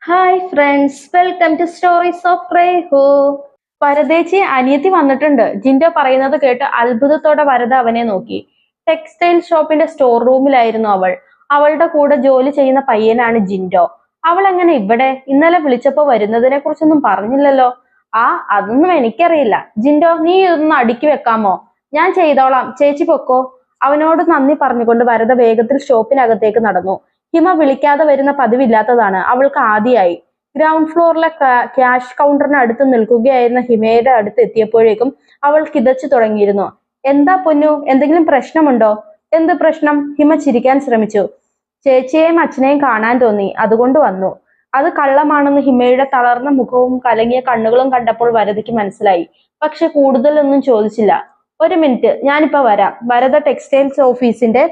Hi friends, welcome to stories of Rehu. വരദേച്ചി അനിയത്തി വന്നിട്ടുണ്ട്. ജിൻഡോ പറയുന്നത് കേട്ട് അത്ഭുതത്തോടെ വരദ അവനെ നോക്കി. ടെക്സ്റ്റൈൽ ഷോപ്പിന്റെ സ്റ്റോർ റൂമിലായിരുന്നു അവൾ. അവളുടെ കൂടെ ജോലി ചെയ്യുന്ന പയ്യനാണ് ജിൻഡോ. അവൾ എങ്ങനെ ഇവിടെ? ഇന്നലെ വിളിച്ചപ്പോ വരുന്നതിനെ കുറിച്ചൊന്നും പറഞ്ഞില്ലല്ലോ. ആ, അതൊന്നും എനിക്കറിയില്ല. ജിൻഡോ, നീ ഇതൊന്ന് അടുക്കി വെക്കാമോ? ഞാൻ ചെയ്തോളാം, ചേച്ചി പൊക്കോ. അവനോട് നന്ദി പറഞ്ഞുകൊണ്ട് വരദ വേഗത്തിൽ ഷോപ്പിനകത്തേക്ക് നടന്നു. ഹിമ വിളിക്കാതെ വരുന്ന പതിവില്ലാത്തതാണ് അവൾക്ക് ആദ്യമായി. ഗ്രൗണ്ട് ഫ്ലോറിലെ ക്യാഷ് കൗണ്ടറിന് അടുത്ത് നിൽക്കുകയായിരുന്ന ഹിമയുടെ അടുത്ത് എത്തിയപ്പോഴേക്കും അവൾ കിതച്ചു തുടങ്ങിയിരുന്നു. എന്താ പൊന്നു, എന്തെങ്കിലും പ്രശ്നമുണ്ടോ? എന്ത് പ്രശ്നം? ഹിമ ചിരിക്കാൻ ശ്രമിച്ചു. ചേച്ചിയെയും അച്ഛനെയും കാണാൻ തോന്നി, അതുകൊണ്ട് വന്നു. അത് കള്ളമാണെന്ന് ഹിമയുടെ തളർന്ന മുഖവും കലങ്ങിയ കണ്ണുകളും കണ്ടപ്പോൾ വരദയ്ക്ക് മനസ്സിലായി. പക്ഷെ കൂടുതലൊന്നും ചോദിച്ചില്ല. ഒരു മിനിറ്റ്, ഞാനിപ്പോ വരാം. വരദ ടെക്സ്റ്റൈൽസ് ഓഫീസിന്റെ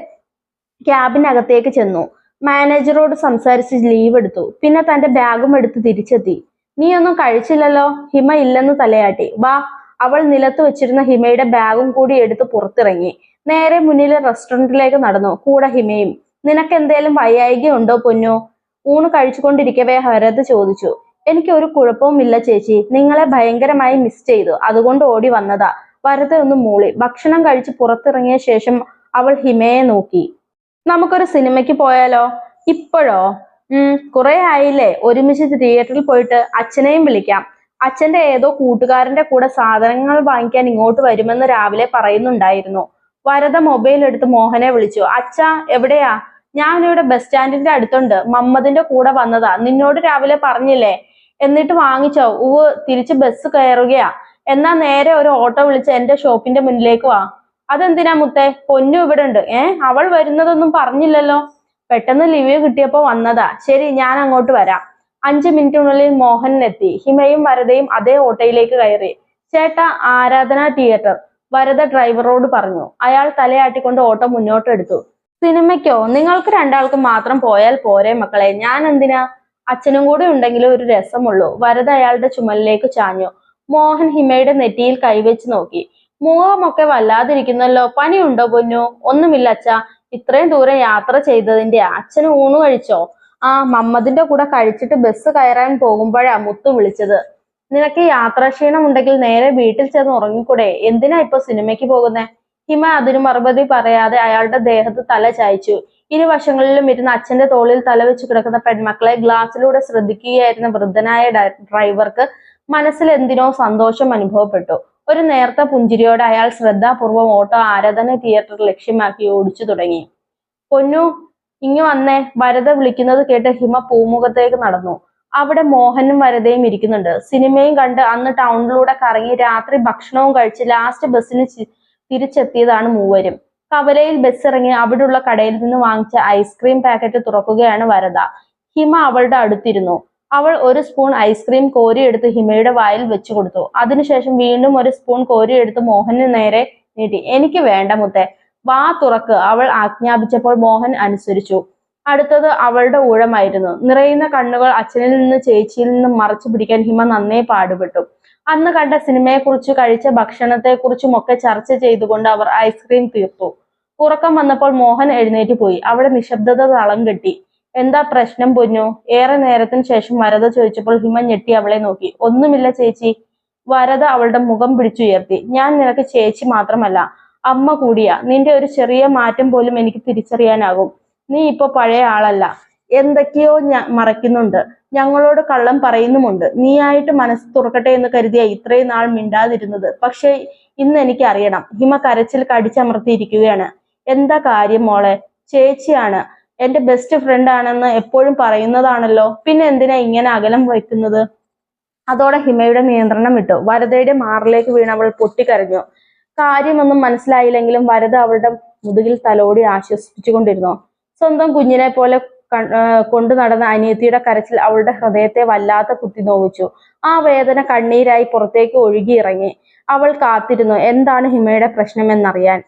ക്യാബിനകത്തേക്ക് ചെന്നു. മാനേജറോട് സംസാരിച്ച് ലീവ് എടുത്തു. പിന്നെ തന്റെ ബാഗും എടുത്ത് തിരിച്ചെത്തി. നീ ഒന്നും കഴിച്ചില്ലല്ലോ? ഹിമ ഇല്ലെന്ന് തലയാട്ടി. വാ. അവൾ നിലത്ത് വെച്ചിരുന്ന ഹിമയുടെ ബാഗും കൂടി എടുത്ത് പുറത്തിറങ്ങി. നേരെ മുന്നിലെ റെസ്റ്റോറന്റിലേക്ക് നടന്നു, കൂടെ ഹിമയും. നിനക്ക് എന്തേലും വയ്യായിക ഉണ്ടോ പൊന്നു? ഊണ് കഴിച്ചുകൊണ്ടിരിക്കവേ ഭരത് ചോദിച്ചു. എനിക്ക് ഒരു കുഴപ്പവുമില്ല ചേച്ചി, നിങ്ങളെ ഭയങ്കരമായി മിസ് ചെയ്തു, അതുകൊണ്ട് ഓടി വന്നതാ. ഭരത് ഒന്ന് മൂളി. ഭക്ഷണം കഴിച്ച് പുറത്തിറങ്ങിയ ശേഷം അവൾ ഹിമയെ നോക്കി. നമുക്കൊരു സിനിമയ്ക്ക് പോയാലോ? ഇപ്പോഴോ? കുറെ ആയില്ലേ ഒരുമിച്ച് തിയേറ്ററിൽ പോയിട്ട്. അച്ഛനെയും വിളിക്കാം. അച്ഛന്റെ ഏതോ കൂട്ടുകാരന്റെ കൂടെ സാധനങ്ങൾ വാങ്ങിക്കാൻ ഇങ്ങോട്ട് വരുമെന്ന് രാവിലെ പറയുന്നുണ്ടായിരുന്നു. വരദ മൊബൈൽ എടുത്ത് മോഹനെ വിളിച്ചു. അച്ഛാ, എവിടെയാ? ഞാനിവിടെ ബസ് സ്റ്റാൻഡിന്റെ അടുത്തുണ്ട്. മമ്മദിന്റെ കൂടെ വന്നതാ. നിന്നോട് രാവിലെ പറഞ്ഞില്ലേ? എന്നിട്ട് വാങ്ങിച്ചോ? തിരിച്ച് ബസ് കയറുകയാ. എന്നാ നേരെ ഒരു ഓട്ടോ വിളിച്ച് എന്റെ ഷോപ്പിന്റെ മുന്നിലേക്ക് വാ. അതെന്തിനാ മുത്തേ? പൊന്നു ഇവിടെ ഉണ്ട്. അവൾ വരുന്നതൊന്നും പറഞ്ഞില്ലല്ലോ. പെട്ടെന്ന് ലീവ് കിട്ടിയപ്പോ വന്നതാ. ശരി, ഞാൻ അങ്ങോട്ട് വരാം. 5 മിനിറ്റിനുള്ളിൽ മോഹൻ എത്തി. ഹിമയും വരദയും അതേ ഓട്ടോയിലേക്ക് കയറി. ചേട്ടാ, ആരാധന തിയേറ്റർ, വരദ ഡ്രൈവറോട് പറഞ്ഞു. അയാൾ തലയാട്ടിക്കൊണ്ട് ഓട്ടോ മുന്നോട്ട് എടുത്തു. സിനിമയ്ക്കോ? നിങ്ങൾക്ക് രണ്ടാൾക്കും മാത്രം പോയാൽ പോരെ മക്കളെ, ഞാൻ എന്തിനാ? അച്ഛനും കൂടി ഉണ്ടെങ്കിലും ഒരു രസമുള്ളൂ. വരദ അയാളുടെ ചുമലിലേക്ക് ചാഞ്ഞു. മോഹൻ ഹിമയുടെ നെറ്റിയിൽ കൈവച്ച് നോക്കി. മുഖമൊക്കെ വല്ലാതിരിക്കുന്നല്ലോ. പനിയുണ്ടോ പൊന്നു? ഒന്നുമില്ല അച്ഛാ, ഇത്രയും ദൂരം യാത്ര ചെയ്തതിന്റെ. അച്ഛന് ഊണ് കഴിച്ചോ? ആ, മമ്മദിന്റെ കൂടെ കഴിച്ചിട്ട് ബസ് കയറാൻ പോകുമ്പോഴാ മുത്തു വിളിച്ചത്. നിനക്ക് യാത്രാക്ഷീണം ഉണ്ടെങ്കിൽ നേരെ വീട്ടിൽ ചെന്ന് ഉറങ്ങിക്കൂടെ? എന്തിനാ ഇപ്പൊ സിനിമയ്ക്ക് പോകുന്നേ? ഹിമ അതിന് മറുപടി പറയാതെ അയാളുടെ ദേഹത്ത് തല ചായ്ച്ചു. ഇരുവശങ്ങളിലും ഇരുന്ന് അച്ഛന്റെ തോളിൽ തലവെച്ച് കിടക്കുന്ന പെൺമക്കളെ ഗ്ലാസ്സിലൂടെ ശ്രദ്ധിക്കുകയായിരുന്ന വൃദ്ധനായ ഡ്രൈവർക്ക് മനസ്സിൽ എന്തിനോ സന്തോഷം അനുഭവപ്പെട്ടു. ഒരു നേർത്ത പുഞ്ചിരിയോടെ അയാൾ ശ്രദ്ധാപൂർവം ഓട്ടോ ആരാധന തിയേറ്റർ ലക്ഷ്യമാക്കി ഓടിച്ചു തുടങ്ങി. പൊന്നു, ഇങ്ങു വന്നേ. വരദ വിളിക്കുന്നത് കേട്ട് ഹിമ പൂമുഖത്തേക്ക് നടന്നു. അവിടെ മോഹനും വരദയും ഇരിക്കുന്നുണ്ട്. സിനിമയും കണ്ട് അന്ന് ടൗണിലൂടെ കറങ്ങി രാത്രി ഭക്ഷണവും കഴിച്ച് ലാസ്റ്റ് ബസ്സിന് തിരിച്ചെത്തിയതാണ് മൂവരും. കവലയിൽ ബസ് ഇറങ്ങി അവിടെയുള്ള കടയിൽ നിന്ന് വാങ്ങിച്ച ഐസ്ക്രീം പാക്കറ്റ് തുറക്കുകയാണ് വരദ. ഹിമ അവളുടെ അടുത്തിരുന്നു. അവൾ ഒരു സ്പൂൺ ഐസ്ക്രീം കോരിയെടുത്ത് ഹിമയുടെ വായിൽ വെച്ചു കൊടുത്തു. അതിനുശേഷം വീണ്ടും ഒരു സ്പൂൺ കോരിയെടുത്ത് മോഹന് നേരെ നീട്ടി. എനിക്ക് വേണ്ട മുത്തേ, വാ തുറക്ക്, അവൾ ആജ്ഞാപിച്ചപ്പോൾ മോഹൻ അനുസരിച്ചു. അടുത്തത് അവളുടെ ഊഴമായിരുന്നു. നിറയുന്ന കണ്ണുകൾ അച്ഛനിൽ നിന്ന് ചേച്ചിയിൽ നിന്നും മറച്ചു പിടിക്കാൻ ഹിമ നന്നേ പാടുപെട്ടു. അന്ന് കണ്ട സിനിമയെക്കുറിച്ച്, കഴിച്ച ഭക്ഷണത്തെക്കുറിച്ചും ഒക്കെ ചർച്ച ചെയ്തുകൊണ്ട് അവർ ഐസ്ക്രീം തീർത്തു. ഉറക്കം വന്നപ്പോൾ മോഹൻ എഴുന്നേറ്റ് പോയി. അവിടെ നിശബ്ദത തളം കെട്ടി. എന്താ പ്രശ്നം പൊന്നു? ഏറെ നേരത്തിന് ശേഷം വരദ ചോദിച്ചപ്പോൾ ഹിമ ഞെട്ടി അവളെ നോക്കി. ഒന്നുമില്ല ചേച്ചി. വരദ അവളുടെ മുഖം പിടിച്ചുയർത്തി. ഞാൻ നിനക്ക് ചേച്ചി മാത്രമല്ല, അമ്മ കൂടിയാ. നിന്റെ ഒരു ചെറിയ മാറ്റം പോലും എനിക്ക് തിരിച്ചറിയാനാകും. നീ ഇപ്പൊ പഴയ ആളല്ല. എന്തൊക്കെയോ മറയ്ക്കുന്നുണ്ട്. ഞങ്ങളോട് കള്ളം പറയുന്നുമുണ്ട്. നീയായിട്ട് മനസ്സ് തുറക്കട്ടെ എന്ന് കരുതിയ ഇത്രയും നാൾ മിണ്ടാതിരുന്നത്. പക്ഷെ ഇന്ന് എനിക്ക് അറിയണം. ഹിമ കരച്ചിൽ കടിച്ചമർത്തിയിരിക്കുകയാണ്. എന്താ കാര്യം മോളെ? ചേച്ചിയാണ് എന്റെ ബെസ്റ്റ് ഫ്രണ്ട് ആണെന്ന് എപ്പോഴും പറയുന്നതാണല്ലോ, പിന്നെ എന്തിനാ ഇങ്ങനെ അകലം വയ്ക്കുന്നത്? അതോടെ ഹിമയുടെ നിയന്ത്രണം വിട്ടു. വരദയുടെ മാറിലേക്ക് വീണവൾ പൊട്ടിക്കരഞ്ഞു. കാര്യമൊന്നും മനസ്സിലായില്ലെങ്കിലും വരദ അവളുടെ മുതുകിൽ തലോടി ആശ്വസിപ്പിച്ചുകൊണ്ടിരുന്നു. സ്വന്തം കുഞ്ഞിനെ പോലെ കൊണ്ടു നടന്ന അനിയത്തിയുടെ കരച്ചിൽ അവളുടെ ഹൃദയത്തെ വല്ലാത്ത കുത്തി നോവിച്ചു. ആ വേദന കണ്ണീരായി പുറത്തേക്ക് ഒഴുകിയിറങ്ങി. അവൾ കാത്തിരുന്നു എന്താണ് ഹിമയുടെ പ്രശ്നമെന്നറിയാൻ.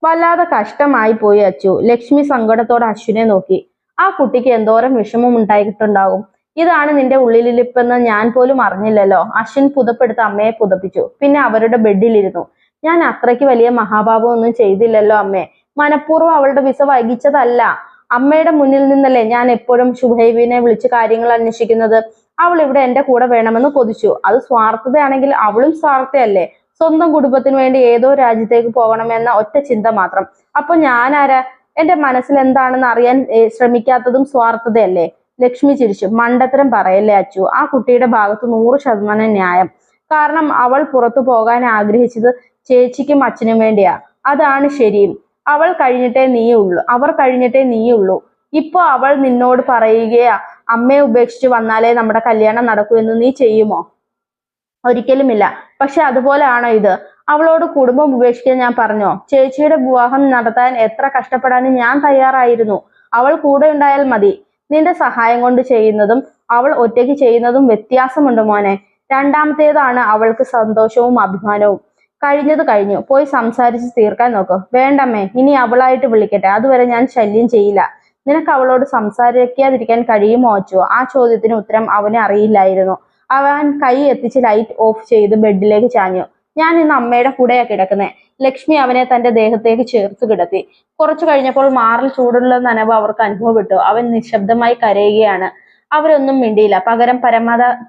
വല്ലാതെ കഷ്ടമായി പോയി അച്ചു. ലക്ഷ്മി സങ്കടത്തോടെ അശ്വിനെ നോക്കി. ആ കുട്ടിക്ക് എന്തോരം വിഷമം ഉണ്ടായിട്ടുണ്ടാകും. ഇതാണ് നിന്റെ ഉള്ളിലിരിപ്പെന്ന് ഞാൻ പോലും അറിഞ്ഞില്ലല്ലോ. അശ്വിൻ പുതപ്പെടുത്ത് അമ്മയെ പുതപ്പിച്ചു. പിന്നെ അവരുടെ ബെഡിലിരുന്നു. ഞാൻ അത്രയ്ക്ക് വലിയ മഹാപാപം ഒന്നും ചെയ്തില്ലല്ലോ അമ്മേ. മനഃപൂർവ്വം അവളുടെ വിസ വൈകിച്ചതല്ല. അമ്മയുടെ മുന്നിൽ നിന്നല്ലേ ഞാൻ എപ്പോഴും ശുഹൈബിനെ വിളിച്ച് കാര്യങ്ങൾ അന്വേഷിക്കുന്നത്. അവൾ ഇവിടെ എന്റെ കൂടെ വേണമെന്ന് കൊതിച്ചു. അത് സ്വാർത്ഥതയാണെങ്കിൽ അവളും സ്വാർത്ഥയല്ലേ? സ്വന്തം കുടുംബത്തിന് വേണ്ടി ഏതോ രാജ്യത്തേക്ക് പോകണമെന്ന ഒറ്റ ചിന്ത മാത്രം. അപ്പൊ ഞാൻ ആരാ? എന്റെ മനസ്സിൽ എന്താണെന്ന് അറിയാൻ ശ്രമിക്കാത്തതും സ്വാർത്ഥതയല്ലേ? ലക്ഷ്മി ചിരിച്ചു. മണ്ടത്തരം പറയല്ലേ അച്ചു. ആ കുട്ടിയുടെ ഭാഗത്ത് 100% ന്യായം. കാരണം അവൾ പുറത്തു പോകാൻ ആഗ്രഹിച്ചത് ചേച്ചിക്കും അച്ഛനും വേണ്ടിയാ. അതാണ് ശരിയും. അവർ കഴിഞ്ഞിട്ടേ നീയുള്ളൂ. ഇപ്പൊ അവൾ നിന്നോട് പറയുകയാ അമ്മയെ ഉപേക്ഷിച്ച് വന്നാലേ നമ്മുടെ കല്യാണം നടക്കൂ എന്ന്. നീ ചെയ്യുമോ? ഒരിക്കലുമില്ല. പക്ഷെ അതുപോലെ ആണോ ഇത്? അവളോട് കുടുംബം ഉപേക്ഷിക്കാൻ ഞാൻ പറഞ്ഞോ? ചേച്ചിയുടെ വിവാഹം നടത്താൻ എത്ര കഷ്ടപ്പെടാനും ഞാൻ തയ്യാറായിരുന്നു. അവൾ കൂടെ ഉണ്ടായാൽ മതി. നിന്റെ സഹായം കൊണ്ട് ചെയ്യുന്നതും അവൾ ഒറ്റയ്ക്ക് ചെയ്യുന്നതും വ്യത്യാസമുണ്ട് മോനെ. രണ്ടാമത്തേതാണ് അവൾക്ക് സന്തോഷവും അഭിമാനവും. കഴിഞ്ഞത് കഴിഞ്ഞു. പോയി സംസാരിച്ച് തീർക്കാൻ നോക്ക്. വേണ്ടമ്മേ, ഇനി അവളായിട്ട് വിളിക്കട്ടെ. അതുവരെ ഞാൻ ശല്യം ചെയ്യില്ല. നിനക്ക് അവളോട് സംസാരിക്കാതിരിക്കാൻ കഴിയുമോ അച്ചു? ആ ചോദ്യത്തിന് ഉത്തരം അവന് അറിയില്ലായിരുന്നു. അവൻ കൈ എത്തിച്ച് ലൈറ്റ് ഓഫ് ചെയ്ത് ബെഡിലേക്ക് ചാഞ്ഞു. ഞാൻ ഇന്ന് അമ്മയുടെ കൂടെയാ കിടക്കുന്നേ. ലക്ഷ്മി അവനെ തന്റെ ദേഹത്തേക്ക് ചേർത്ത് കിടത്തി. കുറച്ചു കഴിഞ്ഞപ്പോൾ മാറിൽ ചൂടുള്ള നനവ് അവർക്ക് അനുഭവപ്പെട്ടു. അവൻ നിശബ്ദമായി കരയുകയാണ്. അവരൊന്നും മിണ്ടിയില്ല. പകരം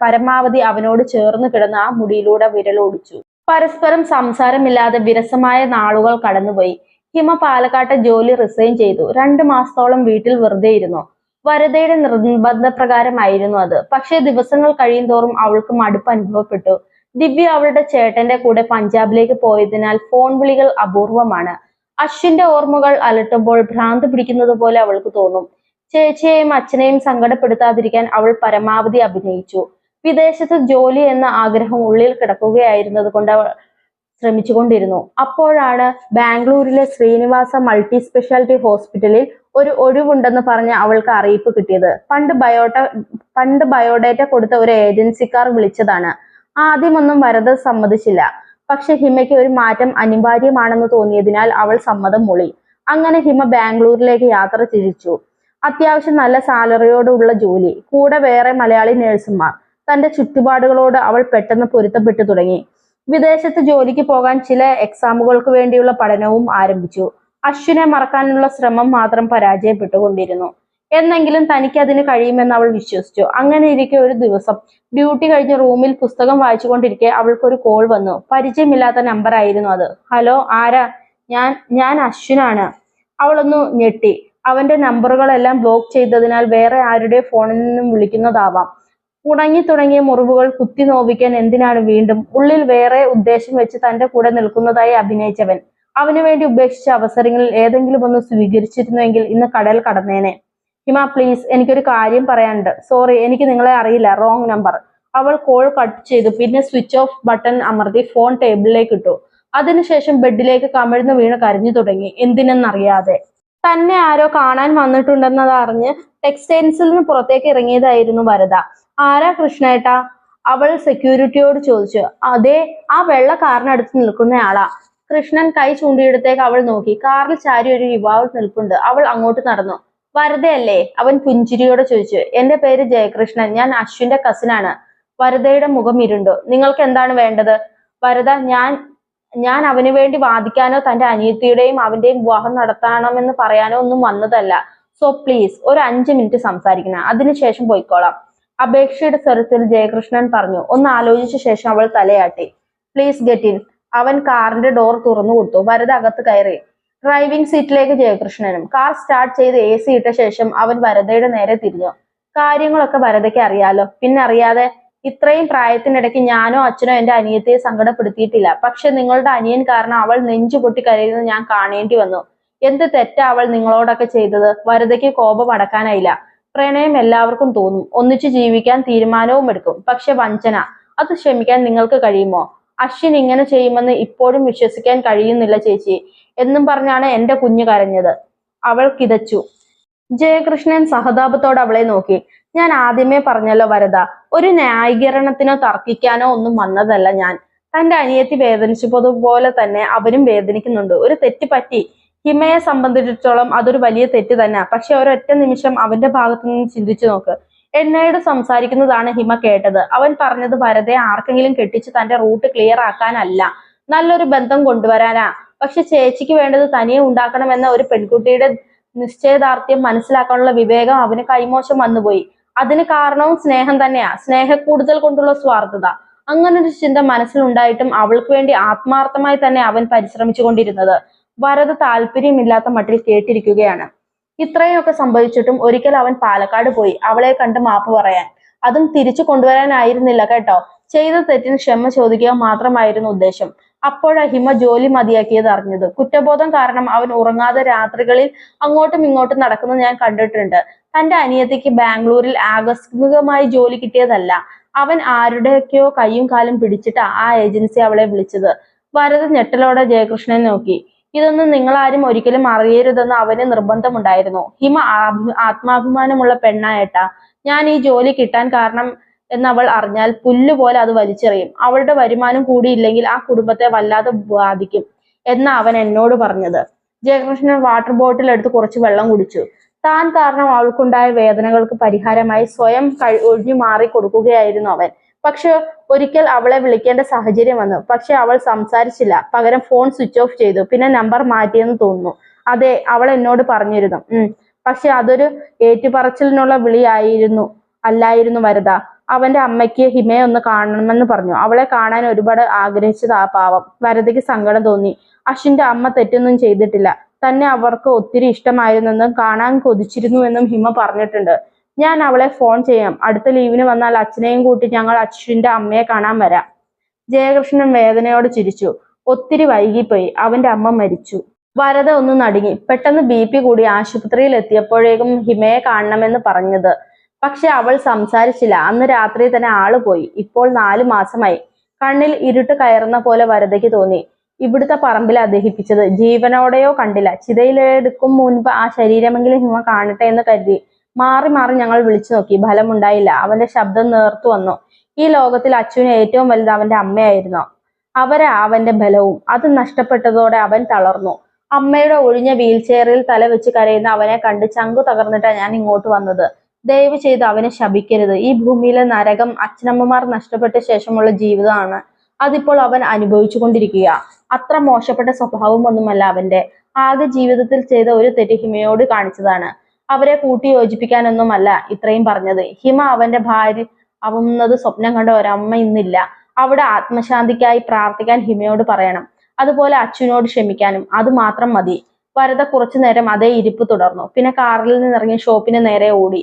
പരമാവധി അവനോട് ചേർന്ന് കിടന്ന് ആ മുടിയിലൂടെ വിരലോടിച്ചു. പരസ്പരം സംസാരമില്ലാതെ വിരസമായ നാളുകൾ കടന്നുപോയി. ഹിമ പാലക്കാട്ടെ ജോലി റിസൈൻ ചെയ്തു. 2 മാസത്തോളം വീട്ടിൽ വെറുതെ ഇരുന്നു. വരദയുടെ നിർബന്ധപ്രകാരമായിരുന്നു അത്. പക്ഷേ ദിവസങ്ങൾ കഴിയുന്തോറും അവൾക്ക് മടുപ്പ് അനുഭവപ്പെട്ടു. ദിവ്യ അവളുടെ ചേട്ടന്റെ കൂടെ പഞ്ചാബിലേക്ക് പോയതിനാൽ ഫോൺ വിളികൾ അപൂർവമാണ്. അശ്വിന്റെ ഓർമ്മകൾ അലട്ടുമ്പോൾ ഭ്രാന്ത് പിടിക്കുന്നത് പോലെ അവൾക്ക് തോന്നും. ചേച്ചിയെയും അച്ഛനെയും സങ്കടപ്പെടുത്താതിരിക്കാൻ അവൾ പരമാവധി അഭിനയിച്ചു. വിദേശത്ത് ജോലി എന്ന ആഗ്രഹം ഉള്ളിൽ കിടക്കുകയായിരുന്നത് കൊണ്ട് അവൾ ശ്രമിച്ചുകൊണ്ടിരുന്നു. അപ്പോഴാണ് ബാംഗ്ലൂരിലെ ശ്രീനിവാസ മൾട്ടി സ്പെഷ്യാലിറ്റി ഹോസ്പിറ്റലിൽ ഒരു ഒഴിവുണ്ടെന്ന് പറഞ്ഞ് അവൾക്ക് അറിയിപ്പ് കിട്ടിയത്. പണ്ട് ബയോഡേറ്റ കൊടുത്ത ഒരു ഏജൻസിക്കാർ വിളിച്ചതാണ്. ആദ്യമൊന്നും വരദ സമ്മതിച്ചില്ല. പക്ഷെ ഹിമയ്ക്ക് ഒരു മാറ്റം അനിവാര്യമാണെന്ന് തോന്നിയതിനാൽ അവൾ സമ്മതം മൂളി. അങ്ങനെ ഹിമ ബാംഗ്ലൂരിലേക്ക് യാത്ര തിരിച്ചു. അത്യാവശ്യം നല്ല സാലറിയോടുള്ള ജോലി, കൂടെ വേറെ മലയാളി നഴ്സുമാർ. തന്റെ ചുറ്റുപാടുകളോട് അവൾ പെട്ടെന്ന് പൊരുത്തപ്പെട്ടു തുടങ്ങി. വിദേശത്ത് ജോലിക്ക് പോകാൻ ചില എക്സാമുകൾക്ക് വേണ്ടിയുള്ള പഠനവും ആരംഭിച്ചു. അശ്വിനെ മറക്കാനുള്ള ശ്രമം മാത്രം പരാജയപ്പെട്ടുകൊണ്ടിരുന്നു. എന്നെങ്കിലും തനിക്ക് അതിന് കഴിയുമെന്ന് അവൾ വിശ്വസിച്ചു. അങ്ങനെ ഇരിക്കെ ഒരു ദിവസം ഡ്യൂട്ടി കഴിഞ്ഞ് റൂമിൽ പുസ്തകം വായിച്ചുകൊണ്ടിരിക്കെ അവൾക്കൊരു കോൾ വന്നു. പരിചയമില്ലാത്ത നമ്പർ ആയിരുന്നു അത്. ഹലോ, ആരാ? ഞാൻ അശ്വിനാണ്. അവളൊന്ന് ഞെട്ടി. അവന്റെ നമ്പറുകളെല്ലാം ബ്ലോക്ക് ചെയ്തതിനാൽ വേറെ ആരുടെ ഫോണിൽ നിന്നും വിളിക്കുന്നതാവാം. തുടങ്ങിയ മുറിവുകൾ കുത്തി നോവിക്കാൻ എന്തിനാണ് വീണ്ടും? ഉള്ളിൽ വേറെ ഉദ്ദേശം വെച്ച് തന്റെ കൂടെ നിൽക്കുന്നതായി അഭിനയിച്ചവൻ അവന് വേണ്ടി ഉപേക്ഷിച്ച അവസരങ്ങളിൽ ഏതെങ്കിലും ഒന്ന് സ്വീകരിച്ചിരുന്നുവെങ്കിൽ ഇന്ന് കടൽ കടന്നേനെ. ഹിമ പ്ലീസ്, എനിക്കൊരു കാര്യം പറയാനുണ്ട്. സോറി, എനിക്ക് നിങ്ങളെ അറിയില്ല. Wrong number. അവൾ കോൾ കട്ട് ചെയ്തു. പിന്നെ സ്വിച്ച് ഓഫ് ബട്ടൺ അമർത്തി ഫോൺ ടേബിളിലേക്ക് ഇട്ടു. അതിനുശേഷം ബെഡിലേക്ക് കമിഴ്ന്നു വീണ് കരഞ്ഞു തുടങ്ങി. എന്തിനെന്നറിയാതെ. തന്നെ ആരോ കാണാൻ വന്നിട്ടുണ്ടെന്നതറിഞ്ഞ് ടെക്സ്റ്റൈൽസിൽ നിന്ന് പുറത്തേക്ക് ഇറങ്ങിയതായിരുന്നു വരദ. ആരാ കൃഷ്ണേട്ടാ? അവൾ സെക്യൂരിറ്റിയോട് ചോദിച്ചു. അതെ, ആ വെള്ള കാറിനടുത്ത് നിൽക്കുന്നയാളാ. കൃഷ്ണൻ കൈ ചൂണ്ടിയിടത്തേക്ക് അവൾ നോക്കി. കാറിൽ ചാരി ഒരു യുവാവ് നിൽപ്പുണ്ട്. അവൾ അങ്ങോട്ട് നടന്നു. വരദയല്ലേ? അവൻ പുഞ്ചിരിയോടെ ചോദിച്ചു. എന്റെ പേര് ജയകൃഷ്ണൻ. ഞാൻ അശ്വിന്റെ കസിനാണ്. വരദയുടെ മുഖം ഇരുണ്ടു. നിങ്ങൾക്ക് എന്താണ് വേണ്ടത്? വരദ, ഞാൻ അവന് വേണ്ടി വാദിക്കാനോ തന്റെ അനിയത്തിയുടെയും അവന്റെയും വിവാഹം നടത്തണമെന്ന് പറയാനോ ഒന്നും വന്നതല്ല. സോ പ്ലീസ് ഒരു 5 മിനിറ്റ് സംസാരിക്കണം. അതിനുശേഷം പോയിക്കോളാം. അപേക്ഷയുടെ സ്വരത്തിൽ ജയകൃഷ്ണൻ പറഞ്ഞു. ഒന്ന് ആലോചിച്ച ശേഷം അവൾ തലയാട്ടി. Please get in. അവൻ കാറിന്റെ ഡോർ തുറന്നു കൊടുത്തു. വരദ അകത്ത് കയറി. ഡ്രൈവിംഗ് സീറ്റിലേക്ക് ജയകൃഷ്ണനും. കാർ സ്റ്റാർട്ട് ചെയ്ത് AC ഇട്ട ശേഷം അവൻ വരദയുടെ നേരെ തിരിഞ്ഞു. കാര്യങ്ങളൊക്കെ വരദയ്ക്ക് അറിയാലോ. പിന്നെ അറിയാതെ. ഇത്രയും പ്രായത്തിനിടയ്ക്ക് ഞാനോ അച്ഛനോ എന്റെ അനിയത്തിയെ സങ്കടപ്പെടുത്തിയിട്ടില്ല. പക്ഷെ നിങ്ങളുടെ അനിയൻ കാരണം അവൾ നെഞ്ചു പൊട്ടി കരയുന്നത് ഞാൻ കാണേണ്ടി വന്നു. എന്ത് തെറ്റാ അവൾ നിങ്ങളോടൊക്കെ ചെയ്തത്? വരദയ്ക്ക് കോപം അടക്കാനായില്ല. പ്രണയം എല്ലാവർക്കും തോന്നും. ഒന്നിച്ചു ജീവിക്കാൻ തീരുമാനവും എടുക്കും. പക്ഷെ വഞ്ചന, അത് ക്ഷമിക്കാൻ നിങ്ങൾക്ക് കഴിയുമോ? അശ്വിൻ ഇങ്ങനെ ചെയ്യുമെന്ന് ഇപ്പോഴും വിശ്വസിക്കാൻ കഴിയുന്നില്ല ചേച്ചി എന്നും പറഞ്ഞാണ് എന്റെ കുഞ്ഞു കരഞ്ഞത്. അവൾ കിതച്ചു. ജയകൃഷ്ണൻ സഹതാപത്തോടെ അവളെ നോക്കി. ഞാൻ ആദ്യമേ പറഞ്ഞല്ലോ വരദ, ഒരു ന്യായീകരണത്തിനോ തർക്കിക്കാനോ ഒന്നും വന്നതല്ല ഞാൻ. തന്റെ അനിയത്തി വേദനിച്ചതുപോലെ തന്നെ അവനും വേദനിക്കുന്നുണ്ട്. ഒരു തെറ്റ് പറ്റി. ഹിമയെ സംബന്ധിച്ചിടത്തോളം അതൊരു വലിയ തെറ്റ് തന്നെ. പക്ഷെ ഒരൊറ്റ നിമിഷം അവന്റെ ഭാഗത്തു നിന്ന് ചിന്തിച്ചു നോക്ക്. എന്നോട് സംസാരിക്കുന്നതാണ് ഹിമ കേട്ടത്. അവൻ പറഞ്ഞത് വരദയെ ആർക്കെങ്കിലും കെട്ടിച്ച് തന്റെ റൂട്ട് ക്ലിയർ ആക്കാനല്ല, നല്ലൊരു ബന്ധം കൊണ്ടുവരാനാ. പക്ഷെ ചേച്ചിക്ക് വേണ്ടത് തനിയെ ഉണ്ടാക്കണമെന്ന ഒരു പെൺകുട്ടിയുടെ നിശ്ചയദാർഢ്യം മനസ്സിലാക്കാനുള്ള വിവേകം അവന് കൈമോശം വന്നുപോയി. അതിന് കാരണവും സ്നേഹം തന്നെയാ. സ്നേഹക്കൂടുതൽ കൊണ്ടുള്ള സ്വാർത്ഥത. അങ്ങനൊരു ചിന്ത മനസ്സിലുണ്ടായിട്ടും അവൾക്ക് വേണ്ടി ആത്മാർത്ഥമായി തന്നെ അവൻ പരിശ്രമിച്ചു കൊണ്ടിരുന്നത്. വരദ താല്പര്യമില്ലാത്ത മട്ടിൽ കേട്ടിരിക്കുകയാണ്. ഇത്രയൊക്കെ സംഭവിച്ചിട്ടും ഒരിക്കൽ അവൻ പാലക്കാട് പോയി അവളെ കണ്ട് മാപ്പ് പറയാൻ. അതും തിരിച്ചു കൊണ്ടുവരാനായിരുന്നില്ല കേട്ടോ. ചെയ്ത തെറ്റിന് ക്ഷമ ചോദിക്കുക മാത്രമായിരുന്നു ഉദ്ദേശം. അപ്പോഴാ ഹിമ ജോലി മതിയാക്കിയത് അറിഞ്ഞത്. കുറ്റബോധം കാരണം അവൻ ഉറങ്ങാതെ രാത്രികളിൽ അങ്ങോട്ടും ഇങ്ങോട്ടും നടക്കുന്നത് ഞാൻ കണ്ടിട്ടുണ്ട്. തന്റെ അനിയത്തിക്ക് ബാംഗ്ലൂരിൽ ആകസ്മികമായി ജോലി കിട്ടിയതല്ല. അവൻ ആരുടെയൊക്കെയോ കയ്യും കാലും പിടിച്ചിട്ട് ആ ഏജൻസി അവളെ വിളിച്ചത്. വരദ ഞെട്ടലോടെ ജയകൃഷ്ണനെ നോക്കി. ഇതൊന്നും നിങ്ങളാരും ഒരിക്കലും അറിയരുതെന്ന് അവന് നിർബന്ധമുണ്ടായിരുന്നു. ഹിമ ആത്മാഭിമാനമുള്ള പെണ്ണായേട്ടാ. ഞാൻ ഈ ജോലി കിട്ടാൻ കാരണം എന്നവൾ അറിഞ്ഞാൽ പുല്ലുപോലെ അത് വലിച്ചെറിയും. അവളുടെ വരുമാനം കൂടിയില്ലെങ്കിൽ ആ കുടുംബത്തെ വല്ലാതെ ബാധിക്കും എന്നാ അവൻ എന്നോട് പറഞ്ഞത്. ജയകൃഷ്ണൻ വാട്ടർ ബോട്ടിൽ എടുത്ത് കുറച്ച് വെള്ളം കുടിച്ചു. താൻ കാരണം അവൾക്കുണ്ടായ വേദനകൾക്ക് പരിഹാരമായി സ്വയം ഒഴിഞ്ഞു മാറി കൊടുക്കുകയായിരുന്നു അവൻ. പക്ഷെ ഒരിക്കൽ അവളെ വിളിക്കേണ്ട സാഹചര്യം വന്നു. പക്ഷെ അവൾ സംസാരിച്ചില്ല. പകരം ഫോൺ സ്വിച്ച് ഓഫ് ചെയ്തു. പിന്നെ നമ്പർ മാറ്റിയെന്ന് തോന്നുന്നു. അതെ, അവൾ എന്നോട് പറഞ്ഞിരുന്നു. പക്ഷെ അതൊരു ഏറ്റുപറച്ചിലിനുള്ള വിളിയായിരുന്നു അല്ലായിരുന്നു വരദ. അവന്റെ അമ്മയ്ക്ക് ഹിമയെ ഒന്ന് കാണണമെന്ന് പറഞ്ഞു. അവളെ കാണാൻ ഒരുപാട് ആഗ്രഹിച്ചത് ആ പാവം. വരദയ്ക്ക് സങ്കടം തോന്നി. അശ്വിന്റെ അമ്മ തെറ്റൊന്നും ചെയ്തിട്ടില്ല. തന്നെ അവർക്ക് ഒത്തിരി ഇഷ്ടമായിരുന്നെന്നും കാണാൻ കൊതിച്ചിരുന്നുവെന്നും ഹിമ പറഞ്ഞിട്ടുണ്ട്. ഞാൻ അവളെ ഫോൺ ചെയ്യാം. അടുത്ത ലീവിന് വന്നാൽ അച്ഛനെയും കൂട്ടി ഞങ്ങൾ അശ്വിന്റെ അമ്മയെ കാണാൻ വരാം. ജയകൃഷ്ണൻ വേദനയോട് ചിരിച്ചു. ഒത്തിരി വൈകിപ്പോയി. അവന്റെ അമ്മ മരിച്ചു. വരദ ഒന്ന് നടുങ്ങി. പെട്ടെന്ന് BP കൂടി ആശുപത്രിയിൽ എത്തിയപ്പോഴേക്കും ഹിമയെ കാണണമെന്ന് പറഞ്ഞത്. പക്ഷെ അവൾ സംസാരിച്ചില്ല. അന്ന് രാത്രി തന്നെ ആള് പോയി. ഇപ്പോൾ 4 മാസമായി. കണ്ണിൽ ഇരുട്ട് കയറുന്ന പോലെ വരദയ്ക്ക് തോന്നി. ഇവിടുത്തെ പറമ്പിൽ ദഹിപ്പിച്ചത്. ജീവനോടെയോ കണ്ടില്ല. ചിതയിലെടുക്കും മുൻപ് ആ ശരീരമെങ്കിലും ഹിമ കാണട്ടെ എന്ന് കരുതി മാറി മാറി ഞങ്ങൾ വിളിച്ചു നോക്കി. ഫലമുണ്ടായില്ല. അവന്റെ ശബ്ദം നേർത്തു വന്നു. ഈ ലോകത്തിൽ അച്ഛന് ഏറ്റവും വലുത് അവന്റെ അമ്മയായിരുന്നു. അവരാ അവന്റെ ബലവും. അത് നഷ്ടപ്പെട്ടതോടെ അവൻ തളർന്നു. അമ്മയുടെ ഒഴിഞ്ഞ വീൽ ചെയറിൽ തല വെച്ച് കരയുന്ന അവനെ കണ്ട് ചങ്കു തകർന്നിട്ടാ ഞാൻ ഇങ്ങോട്ട് വന്നത്. ദയവ് ചെയ്ത് അവനെ ശപിക്കരുത്. ഈ ഭൂമിയിലെ നരകം അച്ഛനമ്മമാർ നഷ്ടപ്പെട്ട ശേഷമുള്ള ജീവിതമാണ്. അതിപ്പോൾ അവൻ അനുഭവിച്ചു കൊണ്ടിരിക്കുക. അത്ര മോശപ്പെട്ട സ്വഭാവമൊന്നുമല്ല അവന്റെ. ആകെ ജീവിതത്തിൽ ചെയ്ത ഒരു തെറ്റ് ഹിമയോട് കാണിച്ചതാണ്. അവരെ കൂട്ടി യോജിപ്പിക്കാനൊന്നുമല്ല ഇത്രയും പറഞ്ഞത്. ഹിമ അവന്റെ ഭാര്യ ആവുന്നത് സ്വപ്നം കണ്ട ഒരമ്മ ഇന്നില്ല. അവിടെ ആത്മശാന്തിക്കായി പ്രാർത്ഥിക്കാൻ ഹിമയോട് പറയണം. അതുപോലെ അച്ഛനോട് ക്ഷമിക്കാനും. അത് മാത്രം മതി. വരദ കുറച്ചു നേരം അതേ ഇരിപ്പ് തുടർന്നു. പിന്നെ കാറിൽ നിന്നിറങ്ങി ഷോപ്പിന് നേരെ ഓടി.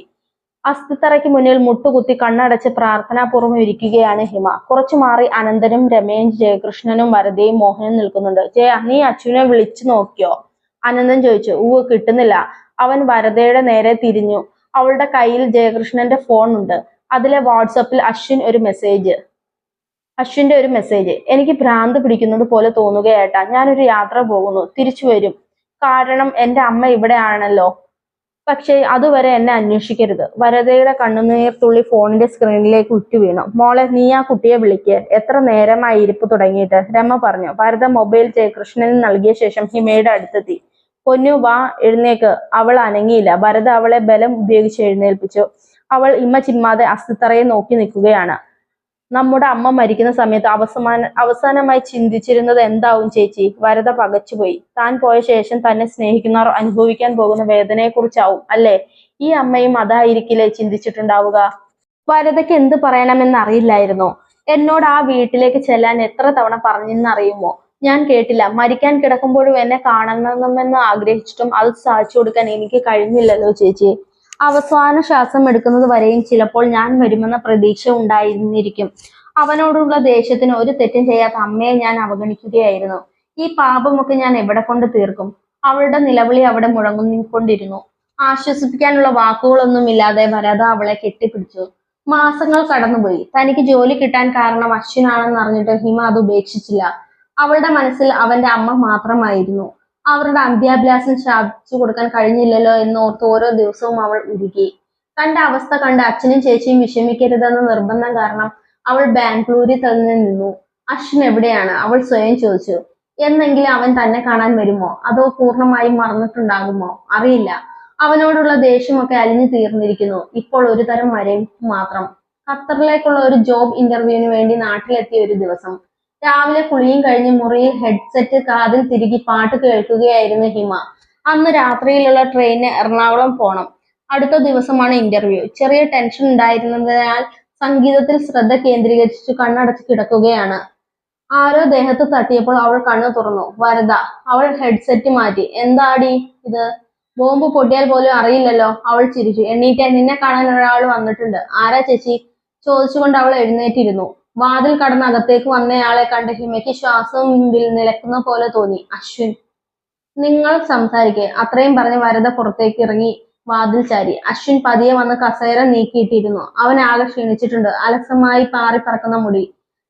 അസ്ഥിത്തറയ്ക്ക് മുന്നിൽ മുട്ടുകുത്തി കണ്ണടച്ച് പ്രാർത്ഥനാപൂർവ്വം ഇരിക്കുകയാണ് ഹിമ. കുറച്ചു മാറി അനന്തനും രമേശ്, ജയകൃഷ്ണനും വരദയും മോഹനും നിൽക്കുന്നുണ്ട്. ജയ, നീ അച്ഛനെ വിളിച്ചു നോക്കിയോ? അനന്തൻ ചോദിച്ചു. കിട്ടുന്നില്ല. അവൻ വരദയുടെ നേരെ തിരിഞ്ഞു. അവളുടെ കയ്യിൽ ജയകൃഷ്ണന്റെ ഫോൺ ഉണ്ട്. അതിലെ വാട്സപ്പിൽ അശ്വിന്റെ ഒരു മെസ്സേജ്. എനിക്ക് ഭ്രാന്ത് പിടിക്കുന്നത് പോലെ തോന്നുകയേട്ടാ. ഞാനൊരു യാത്ര പോകുന്നു. തിരിച്ചു വരും. കാരണം എന്റെ അമ്മ ഇവിടെ ആണല്ലോ. പക്ഷേ അതുവരെ എന്നെ അന്വേഷിക്കരുത്. വരദയുടെ കണ്ണുനീർത്തുള്ളി ഫോണിന്റെ സ്ക്രീനിലേക്ക് ഉറ്റുവീണു. മോളെ, നീ ആ കുട്ടിയെ വിളിക്ക്. എത്ര നേരമായി ഇരിപ്പ് തുടങ്ങിയിട്ട്? രമ പറഞ്ഞു. വരദ മൊബൈൽ ജയകൃഷ്ണന് നൽകിയ ശേഷം ഹിമയുടെ അടുത്തെത്തി. പൊന്നു, വാ, എഴുന്നേക്ക്. അവൾ അനങ്ങിയില്ല. വരദ അവളെ ബലം ഉപയോഗിച്ച് എഴുന്നേൽപ്പിച്ചു. അവൾ ഇമ്മ ചിമ്മാതെ അസ്ഥിത്തറയെ നോക്കി നിൽക്കുകയാണ്. നമ്മുടെ അമ്മ മരിക്കുന്ന സമയത്ത് അവസാനമായി ചിന്തിച്ചിരുന്നത് എന്താവും ചേച്ചി? വരദ പകച്ചുപോയി. താൻ പോയ ശേഷം തന്നെ സ്നേഹിക്കുന്നവർ അനുഭവിക്കാൻ പോകുന്ന വേദനയെക്കുറിച്ചാവും അല്ലേ? ഈ അമ്മയും അതായിരിക്കില്ലേ ചിന്തിച്ചിട്ടുണ്ടാവുക? വരദയ്ക്ക് എന്ത് പറയണമെന്ന് അറിയില്ലായിരുന്നു. എന്നോട് ആ വീട്ടിലേക്ക് ചെല്ലാൻ എത്ര തവണ പറഞ്ഞെന്നറിയുമോ? ഞാൻ കേട്ടില്ല. മരിക്കാൻ കിടക്കുമ്പോഴും എന്നെ കാണണമെന്ന് ആഗ്രഹിച്ചിട്ടും അത് സാധിച്ചു കൊടുക്കാൻ എനിക്ക് കഴിഞ്ഞില്ലല്ലോ ചേച്ചി. അവസാന ശ്വാസം എടുക്കുന്നത് വരെയും ചിലപ്പോൾ ഞാൻ വരുമെന്ന പ്രതീക്ഷ ഉണ്ടായിരുന്നിരിക്കും. അവനോടുള്ള ദേഷ്യത്തിന് ഒരു തെറ്റും ചെയ്യാത്ത അമ്മയെ ഞാൻ അവഗണിക്കുകയായിരുന്നു. ഈ പാപമൊക്കെ ഞാൻ എവിടെ കൊണ്ട് തീർക്കും? അവളുടെ നിലവിളി അവിടെ മുഴങ്ങിക്കൊണ്ടിരുന്നു. ആശ്വസിപ്പിക്കാനുള്ള വാക്കുകളൊന്നുമില്ലാതെ വരദ അവളെ കെട്ടിപ്പിടിച്ചു. മാസങ്ങൾ കടന്നുപോയി. തനിക്ക് ജോലി കിട്ടാൻ കാരണം അശ്വിനാണെന്ന് അറിഞ്ഞിട്ട് ഹിമ അത് ഉപേക്ഷിച്ചില്ല. അവളുടെ മനസ്സിൽ അവന്റെ അമ്മ മാത്രമായിരുന്നു. അവരുടെ അന്ത്യാഭ്യാസം സാധിച്ചു കൊടുക്കാൻ കഴിഞ്ഞില്ലല്ലോ എന്നോർത്ത് ഓരോ ദിവസവും അവൾ ഉരുകി. തന്റെ അവസ്ഥ കണ്ട് അച്ഛനും ചേച്ചിയും വിഷമിക്കരുതെന്ന നിർബന്ധം കാരണം അവൾ ബാംഗ്ലൂരിൽ തന്നെ നിന്നു. അശ്വിൻ എവിടെയാണ്? അവൾ സ്വയം ചോദിച്ചു. എന്നെങ്കിലും അവൻ തന്നെ കാണാൻ വരുമോ? അതോ പൂർണ്ണമായും മറന്നിട്ടുണ്ടാകുമോ? അറിയില്ല. അവനോടുള്ള ദേഷ്യമൊക്കെ അലിഞ്ഞു തീർന്നിരിക്കുന്നു. ഇപ്പോൾ ഒരു തരം മരവിപ്പ് മാത്രം. ഖത്തറിലേക്കുള്ള ഒരു ജോബ് ഇന്റർവ്യൂവിന് വേണ്ടി നാട്ടിലെത്തിയ ഒരു ദിവസം രാവിലെ കുളിയും കഴിഞ്ഞ് മുറിയിൽ ഹെഡ്സെറ്റ് കാതിൽ തിരുകി പാട്ട് കേൾക്കുകയായിരുന്നു ഹിമ. അന്ന് രാത്രിയിലുള്ള ട്രെയിനിന് എറണാകുളം പോണം. അടുത്ത ദിവസമാണ് ഇന്റർവ്യൂ. ചെറിയ ടെൻഷൻ ഉണ്ടായിരുന്നതിനാൽ സംഗീതത്തിൽ ശ്രദ്ധ കേന്ദ്രീകരിച്ചു കണ്ണടച്ച് കിടക്കുകയാണ്. ആരോ ദേഹത്ത് തട്ടിയപ്പോൾ അവൾ കണ്ണു തുറന്നു. വരദ. അവൾ ഹെഡ്സെറ്റ് മാറ്റി. എന്താടി ഇത്? ബോംബ് പൊട്ടിയാൽ പോലും അറിയില്ലല്ലോ. അവൾ ചിരിച്ചു. എണീറ്റേ, നിന്നെ കാണാൻ ഒരാൾ വന്നിട്ടുണ്ട്. ആരാ ചേച്ചി? ചോദിച്ചുകൊണ്ട് അവൾ എഴുന്നേറ്റിരുന്നു. വാതിൽ കടന്ന് അകത്തേക്ക് വന്നയാളെ കണ്ട് ഹിമയ്ക്ക് ശ്വാസം നിലക്കുന്ന പോലെ തോന്നി. അശ്വിൻ. നിങ്ങൾ സംസാരിക്കേ. അത്രയും പറഞ്ഞ് വരദ പുറത്തേക്ക് ഇറങ്ങി വാതിൽ ചാരി. അശ്വിൻ പതിയെ വന്ന് കസേര നീക്കിയിട്ടിരുന്നു. അവൻ ആകെ ക്ഷീണിച്ചിട്ടുണ്ട്. അലസമായി പാറി പറക്കുന്ന മുടി,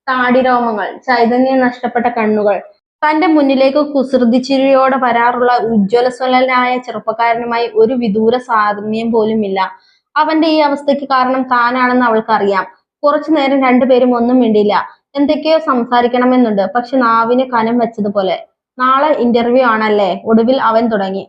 താടിരോമങ്ങൾ, ചൈതന്യം നഷ്ടപ്പെട്ട കണ്ണുകൾ. തന്റെ മുന്നിലേക്ക് കുസൃതിച്ചിരിയോടെ വരാറുള്ള ഉജ്ജ്വലസ്വലനായ ചെറുപ്പക്കാരനുമായി ഒരു വിദൂര സാമ്യം പോലുമില്ല. അവന്റെ ഈ അവസ്ഥയ്ക്ക് കാരണം താനാണെന്ന് അവൾക്കറിയാം. കുറച്ചു നേരം രണ്ടുപേരും ഒന്നും മിണ്ടില്ല. എന്തൊക്കെയോ സംസാരിക്കണമെന്നുണ്ട്, പക്ഷെ നാവിന് കനം വെച്ചതുപോലെ. നാളെ ഇന്റർവ്യൂ ആണല്ലേ? ഒടുവിൽ അവൻ തുടങ്ങി.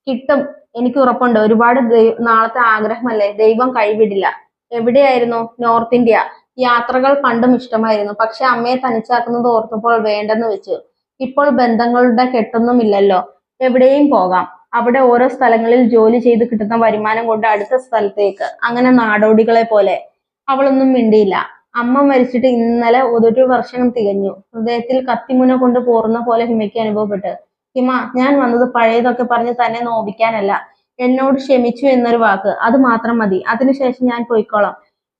കിട്ടും, എനിക്ക് ഉറപ്പുണ്ട്. ഒരുപാട് നാളത്തെ ആഗ്രഹമല്ലേ? ദൈവം കൈവിടില്ല. എവിടെയായിരുന്നു? North India. യാത്രകൾ പണ്ടും ഇഷ്ടമായിരുന്നു, പക്ഷെ അമ്മയെ തനിച്ചാക്കുന്നത് ഓർത്തപ്പോൾ വേണ്ടെന്ന് വെച്ചു. ഇപ്പോൾ ബന്ധങ്ങളുടെ കെട്ടൊന്നുമില്ലല്ലോ. എവിടെയും പോകാം. അവിടെ ഓരോ സ്ഥലങ്ങളിൽ ജോലി ചെയ്ത് കിട്ടുന്ന വരുമാനം കൊണ്ട് അടുത്ത സ്ഥലത്തേക്ക്, അങ്ങനെ നാടോടികളെ പോലെ. അവളൊന്നും മിണ്ടിയില്ല. അമ്മ മരിച്ചിട്ട് ഇന്നലെ 1 വർഷം തികഞ്ഞു. ഹൃദയത്തിൽ കത്തിമുന കൊണ്ട് പോറുന്ന പോലെ ഹിമയ്ക്ക് അനുഭവപ്പെട്ടു. ഹിമ, ഞാൻ വന്നത് പഴയതൊക്കെ പറഞ്ഞ് തന്നെ നോവിക്കാനല്ല. എന്നോട് ക്ഷമിച്ചു എന്നൊരു വാക്ക്, അത് മാത്രം മതി. അതിനുശേഷം ഞാൻ പോയിക്കോളാം.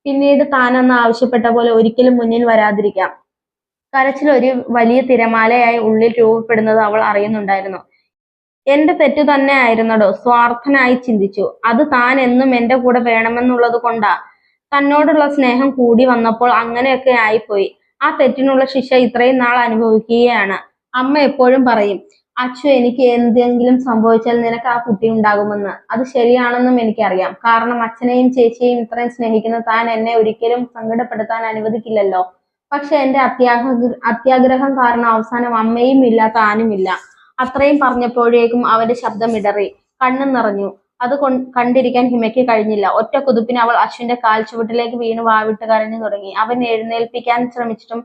പിന്നീട് താനെന്ന് ആവശ്യപ്പെട്ട പോലെ ഒരിക്കലും മുന്നിൽ വരാതിരിക്കാം. കരച്ചിൽ ഒരു വലിയ തിരമാലയായി ഉള്ളിൽ രൂപപ്പെടുന്നത് അവൾ അറിയുന്നുണ്ടായിരുന്നു. എന്റെ തെറ്റു തന്നെ ആയിരുന്നടോ. സ്വാർത്ഥനായി ചിന്തിച്ചു. അത് താൻ എന്നും എന്റെ കൂടെ വേണമെന്നുള്ളത് കൊണ്ടാ. തന്നോടുള്ള സ്നേഹം കൂടി വന്നപ്പോൾ അങ്ങനെയൊക്കെ ആയിപ്പോയി. ആ തെറ്റിനുള്ള ശിക്ഷ ഇത്രയും നാൾ അനുഭവിക്കുകയാണ്. അമ്മ എപ്പോഴും പറയും, അച്ചു, എനിക്ക് എന്തെങ്കിലും സംഭവിച്ചാൽ നിനക്ക് ആ കുട്ടി ഉണ്ടാകുമെന്ന്. അത് ശരിയാണെന്നും എനിക്കറിയാം. കാരണം അച്ഛനെയും ചേച്ചിയെയും ഇത്രയും സ്നേഹിക്കുന്ന താൻ എന്നെ ഒരിക്കലും സങ്കടപ്പെടുത്താൻ അനുവദിക്കില്ലല്ലോ. പക്ഷെ എന്റെ അത്യാഗ്രഹം കാരണം അവസാനം അമ്മയും ഇല്ല, താനും ഇല്ല. അത്രയും പറഞ്ഞപ്പോഴേക്കും അവന്റെ ശബ്ദം ഇടറി, കണ്ണു നിറഞ്ഞു. അത് കണ്ടിരിക്കാൻ ഹിമയ്ക്ക് കഴിഞ്ഞില്ല. ഒറ്റ കുതിപ്പിന് അവൾ അശ്വിന്റെ കാൽ ചുവട്ടിലേക്ക് വീണ് വാവിട്ട് കരഞ്ഞു തുടങ്ങി. അവൻ എഴുന്നേൽപ്പിക്കാൻ ശ്രമിച്ചിട്ടും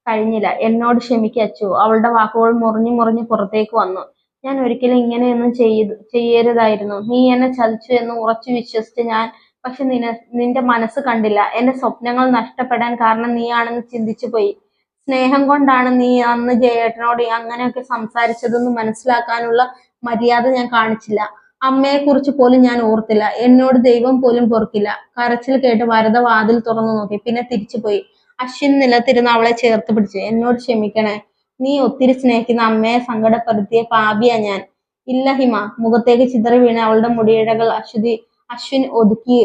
കഴിഞ്ഞില്ല. എന്നോട് ക്ഷമിക്ക് അച്ചു. അവളുടെ വാക്കുകൾ മുറിഞ്ഞു മുറിഞ്ഞു പുറത്തേക്ക് വന്നു. ഞാൻ ഒരിക്കലും ഇങ്ങനെയൊന്നും ചെയ്യരുതായിരുന്നു. നീ എന്നെ ചതിച്ചു എന്ന് ഉറച്ചു വിശ്വസിച്ച് ഞാൻ. പക്ഷെ നിന്റെ മനസ്സ് കണ്ടില്ല. എന്റെ സ്വപ്നങ്ങൾ നഷ്ടപ്പെടാൻ കാരണം നീയാണെന്ന് ചിന്തിച്ചു പോയി. സ്നേഹം കൊണ്ടാണ് നീ അന്ന് ജയേട്ടനോട് അങ്ങനെയൊക്കെ സംസാരിച്ചതെന്ന് മനസ്സിലാക്കാനുള്ള മര്യാദ ഞാൻ കാണിച്ചില്ല. അമ്മയെക്കുറിച്ച് പോലും ഞാൻ ഓർത്തില്ല. എന്നോട് ദൈവം പോലും പൊറുക്കില്ല. കരച്ചിൽ കേട്ട് വരദ വാതിൽ തുറന്നു നോക്കി. പിന്നെ തിരിച്ചുപോയി. അശ്വിൻ നിലത്തിരുന്ന് അവളെ ചേർത്ത് പിടിച്ചു. എന്നോട് ക്ഷമിക്കണേ. നീ ഒത്തിരി സ്നേഹിക്കുന്ന അമ്മയെ സങ്കടപ്പെടുത്തിയ പാപിയാ ഞാൻ. ഇല്ല ഹിമ. മുഖത്തേക്ക് ചിതറി വീണ അവളുടെ മുടിയിഴകൾ അശ്വിൻ ഒതുക്കി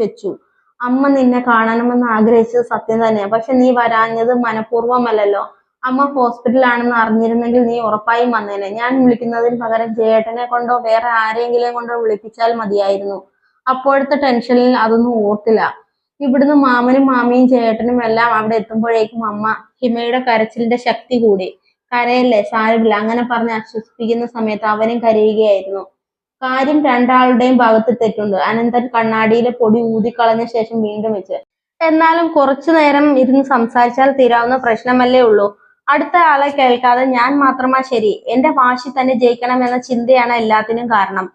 വെച്ചു. അമ്മ നിന്നെ കാണണമെന്ന് ആഗ്രഹിച്ചത് സത്യം തന്നെയാ. പക്ഷെ നീ വരാഞ്ഞത് മനഃപൂർവ്വമല്ലല്ലോ. അമ്മ ഹോസ്പിറ്റലാണെന്ന് അറിഞ്ഞിരുന്നെങ്കിൽ നീ ഉറപ്പായും വന്നേനെ. ഞാൻ വിളിക്കുന്നതിന് പകരം ജയേട്ടനെ കൊണ്ടോ വേറെ ആരെങ്കിലും കൊണ്ടോ വിളിപ്പിച്ചാൽ മതിയായിരുന്നു. അപ്പോഴത്തെ ടെൻഷനിൽ അതൊന്നും ഓർത്തില്ല. ഇവിടുന്ന് മാമനും മാമിയും ജയേട്ടനും എല്ലാം അവിടെ എത്തുമ്പോഴേക്കും അമ്മ. ഹിമയുടെ കരച്ചിലിന്റെ ശക്തി കൂടി. കരയല്ലേ, സാരമില്ല, അങ്ങനെ പറഞ്ഞ് ആശ്വസിപ്പിക്കുന്ന സമയത്ത് അവനും കരയുകയായിരുന്നു. കാര്യം രണ്ടാളുടെയും ഭാഗത്ത് തെറ്റുണ്ട്. അനന്തൻ കണ്ണാടിയിലെ പൊടി ഊതിക്കളഞ്ഞ ശേഷം വീണ്ടും വെച്ച്. എന്നാലും കുറച്ചു നേരം ഇരുന്ന് സംസാരിച്ചാൽ തീരാവുന്ന പ്രശ്നമല്ലേ ഉള്ളൂ. അടുത്ത ആളെ കേൾക്കാതെ ഞാൻ മാത്രമാ ശരി. എന്റെ വാശി തന്നെ ജയിക്കണം എന്ന ചിന്തയാണ് എല്ലാത്തിനും കാരണം.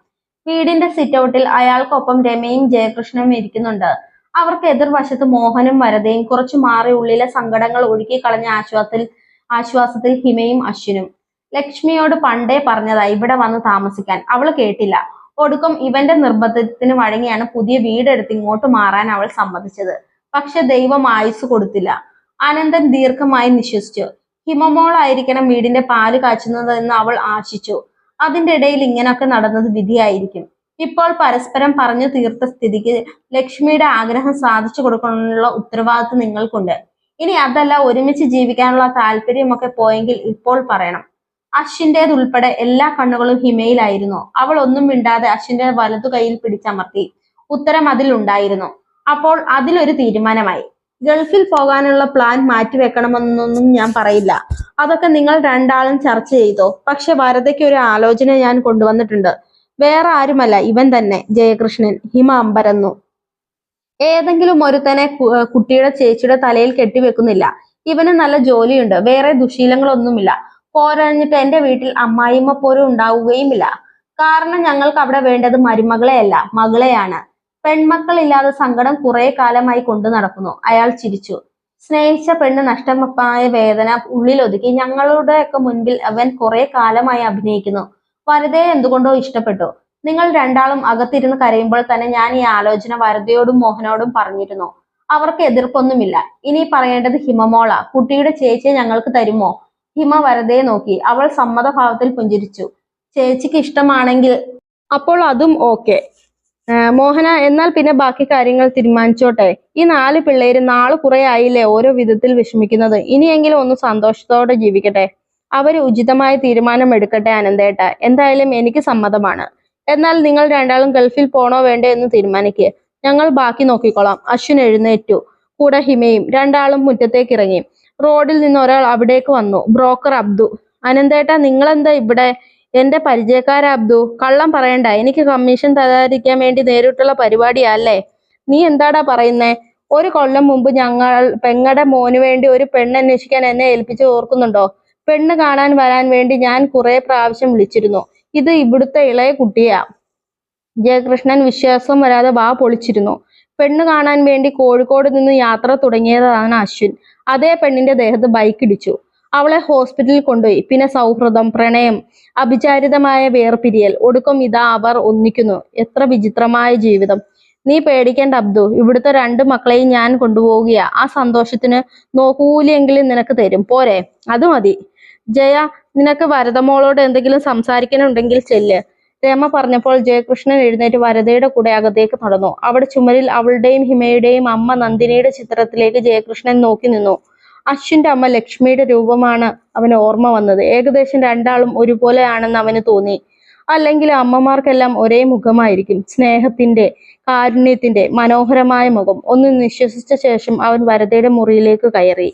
വീടിന്റെ സിറ്റൗട്ടിൽ അയാൾക്കൊപ്പം രമയും ജയകൃഷ്ണനും ഇരിക്കുന്നുണ്ട്. അവർക്ക് എതിർവശത്ത് മോഹനും വരദയും. കുറച്ചു മാറി ഉള്ളിലെ സങ്കടങ്ങൾ ഒഴുക്കി കളഞ്ഞ ആശ്വാസത്തിൽ ഹിമയും അശ്വിനും. ലക്ഷ്മിയോട് പണ്ടേ പറഞ്ഞതാ ഇവിടെ വന്ന് താമസിക്കാൻ. അവള് കേട്ടില്ല. ഒടുക്കം ഇവന്റെ നിർബന്ധത്തിന് വഴങ്ങിയാണ് പുതിയ വീടെടുത്ത് ഇങ്ങോട്ട് മാറാൻ അവൾ സമ്മതിച്ചത്. പക്ഷെ ദൈവം ആയുസ് കൊടുത്തില്ല. അനന്തൻ ദീർഘമായി നിശ്വസിച്ചു. ഹിമമോളായിരിക്കണം വീടിന്റെ പാല് കാച്ചുന്നതെന്ന് അവൾ ആശിച്ചു. അതിന്റെ ഇടയിൽ ഇങ്ങനൊക്കെ നടന്നത് വിധിയായിരിക്കും. ഇപ്പോൾ പരസ്പരം പറഞ്ഞു തീർത്ത സ്ഥിതിക്ക് ലക്ഷ്മിയുടെ ആഗ്രഹം സാധിച്ചു കൊടുക്കാനുള്ള ഉത്തരവാദിത്വം നിങ്ങൾക്കുണ്ട്. ഇനി അതല്ല, ഒരുമിച്ച് ജീവിക്കാനുള്ള താല്പര്യമൊക്കെ പോയെങ്കിൽ ഇപ്പോൾ പറയണം. അശ്വിൻ്റെതുൾപ്പെടെ എല്ലാ കണ്ണുകളും ഹിമയിലായിരുന്നു. അവൾ ഒന്നും മിണ്ടാതെ അശ്വിന്റെ വലതു കൈയിൽ പിടിച്ചമർത്തി. ഉത്തരം അതിലുണ്ടായിരുന്നു. അപ്പോൾ അതിലൊരു തീരുമാനമായി. ഗൾഫിൽ പോകാനുള്ള പ്ലാൻ മാറ്റിവെക്കണമെന്നൊന്നും ഞാൻ പറയില്ല. അതൊക്കെ നിങ്ങൾ രണ്ടാളും ചർച്ച ചെയ്തോ. പക്ഷെ വരദയ്ക്ക് ഒരു ആലോചന ഞാൻ കൊണ്ടുവന്നിട്ടുണ്ട്. വേറെ ആരുമല്ല, ഇവൻ തന്നെ, ജയകൃഷ്ണൻ. ഹിമ അമ്പരന്നു. ഏതെങ്കിലും ഒരുത്തനെ കുട്ടിയുടെ ചേച്ചിയുടെ തലയിൽ കെട്ടിവെക്കുന്നില്ല. ഇവന് നല്ല ജോലിയുണ്ട്, വേറെ ദുശീലങ്ങളൊന്നുമില്ല. പോരാഞ്ഞിട്ട് എന്റെ വീട്ടിൽ അമ്മായിമ്മ പോലും ഉണ്ടാവുകയുമില്ല. കാരണം ഞങ്ങൾക്ക് അവിടെ വേണ്ടത് മരുമകളെയല്ല, മകളെയാണ്. പെൺമക്കളില്ലാതെ സങ്കടം കുറെ കാലമായി കൊണ്ടു നടക്കുന്നു. അയാൾ ചിരിച്ചു. സ്നേഹിച്ച പെണ്ണ് നഷ്ടമായ വേദന ഉള്ളിലൊതുക്കി ഞങ്ങളുടെയൊക്കെ മുൻപിൽ അവൻ കുറെ കാലമായി അഭിനയിക്കുന്നു. വരദയെ എന്തുകൊണ്ടോ ഇഷ്ടപ്പെട്ടു. നിങ്ങൾ രണ്ടാളും അകത്തിരുന്ന് കരയുമ്പോൾ തന്നെ ഞാൻ ഈ ആലോചന വരദയോടും മോഹനോടും പറഞ്ഞിരുന്നു. അവർക്ക് എതിർപ്പൊന്നുമില്ല. ഇനി പറയേണ്ടത് ഹിമമോള. കുട്ടിയുടെ ചേച്ചിയെ ഞങ്ങൾക്ക് തരുമോ? ഹിമ വരദയെ നോക്കി. അവൾ സമ്മതഭാവത്തിൽ പുഞ്ചിരിച്ചു. ചേച്ചിക്ക് ഇഷ്ടമാണെങ്കിൽ അപ്പോൾ അതും ഓക്കെ. മോഹന, എന്നാൽ പിന്നെ ബാക്കി കാര്യങ്ങൾ തീരുമാനിച്ചോട്ടെ. ഈ 4 പിള്ളേര് നാള് കുറെ ആയില്ലേ ഓരോ വിധത്തിൽ വിഷമിക്കുന്നത്. ഇനിയെങ്കിലും ഒന്ന് സന്തോഷത്തോടെ ജീവിക്കട്ടെ. അവര് ഉചിതമായ തീരുമാനം എടുക്കട്ടെ അനന്തേട്ട. എന്തായാലും എനിക്ക് സമ്മതമാണ്. എന്നാൽ നിങ്ങൾ രണ്ടാളും ഗൾഫിൽ പോണോ വേണ്ടോ എന്ന് തീരുമാനിക്കുക. ഞങ്ങൾ ബാക്കി നോക്കിക്കോളാം. അശ്വിൻ എഴുന്നേറ്റു. കൂടെ ഹിമയും. രണ്ടാളും മുറ്റത്തേക്ക് ഇറങ്ങി. റോഡിൽ നിന്ന് ഒരാൾ അവിടേക്ക് വന്നു. ബ്രോക്കർ അബ്ദു. അനന്തേട്ട, നിങ്ങളെന്താ ഇവിടെ? എന്റെ പരിചയക്കാര അബ്ദു. കള്ളം പറയണ്ട. എനിക്ക് കമ്മീഷൻ തരാതിരിക്കാൻ വേണ്ടി നേരിട്ടുള്ള പരിപാടിയല്ലേ? നീ എന്താടാ പറയുന്നേ? 1 കൊല്ലം മുമ്പ് ഞങ്ങൾ പെങ്ങടെ മോന് വേണ്ടി ഒരു പെണ്ണ് അന്വേഷിക്കാൻ എന്നെ ഏൽപ്പിച്ച് ഓർക്കുന്നുണ്ടോ? പെണ്ണ് കാണാൻ വരാൻ വേണ്ടി ഞാൻ കുറെ പ്രാവശ്യം വിളിച്ചിരുന്നു. ഇത് ഇവിടുത്തെ ഇളയ കുട്ടിയാ. ജയകൃഷ്ണൻ വിശ്വാസം വരാതെ വാ പൊളിച്ചിരുന്നു. പെണ്ണ് കാണാൻ വേണ്ടി കോഴിക്കോട് നിന്ന് യാത്ര തുടങ്ങിയതാണ് അശ്വിൻ. അതേ പെണ്ണിന്റെ ദേഹത്ത് ബൈക്ക് ഇടിച്ചു. അവളെ ഹോസ്പിറ്റലിൽ കൊണ്ടുപോയി. പിന്നെ സൗഹൃദം, പ്രണയം, അവിചാരിതമായ വേർപിരിയൽ. ഒടുക്കം ഇതാ അവർ ഒന്നിക്കുന്നു. എത്ര വിചിത്രമായ ജീവിതം. നീ പേടിക്കേണ്ട അബ്ദു. ഇവിടുത്തെ 2 മക്കളെയും ഞാൻ കൊണ്ടുപോവുകയാ. ആ സന്തോഷത്തിന് നോക്കൂലിയെങ്കിലും നിനക്ക് തരും. പോരെ? അത് മതി. ജയ, നിനക്ക് വരദമോളോട് എന്തെങ്കിലും സംസാരിക്കാനുണ്ടെങ്കിൽ ചെല്ല്. രമ പറഞ്ഞപ്പോൾ ജയകൃഷ്ണൻ എഴുന്നേറ്റ് വരദയുടെ കൂടെ അകത്തേക്ക് നടന്നു. അവിടെ ചുമരിൽ അവളുടെയും ഹിമയുടെയും അമ്മ നന്ദിനിയുടെ ചിത്രത്തിലേക്ക് ജയകൃഷ്ണൻ നോക്കി നിന്നു. അശ്വിന്റെ അമ്മ ലക്ഷ്മിയുടെ രൂപമാണ് അവന് ഓർമ്മ വന്നത്. ഏകദേശം രണ്ടാളും ഒരുപോലെ ആണെന്ന് അവന് തോന്നി. അല്ലെങ്കിൽ അമ്മമാർക്കെല്ലാം ഒരേ മുഖമായിരിക്കും. സ്നേഹത്തിന്റെ, കാരുണ്യത്തിന്റെ മനോഹരമായ മുഖം. ഒന്ന് നിശ്വസിച്ച ശേഷം അവൻ വരദയുടെ മുറിയിലേക്ക് കയറി.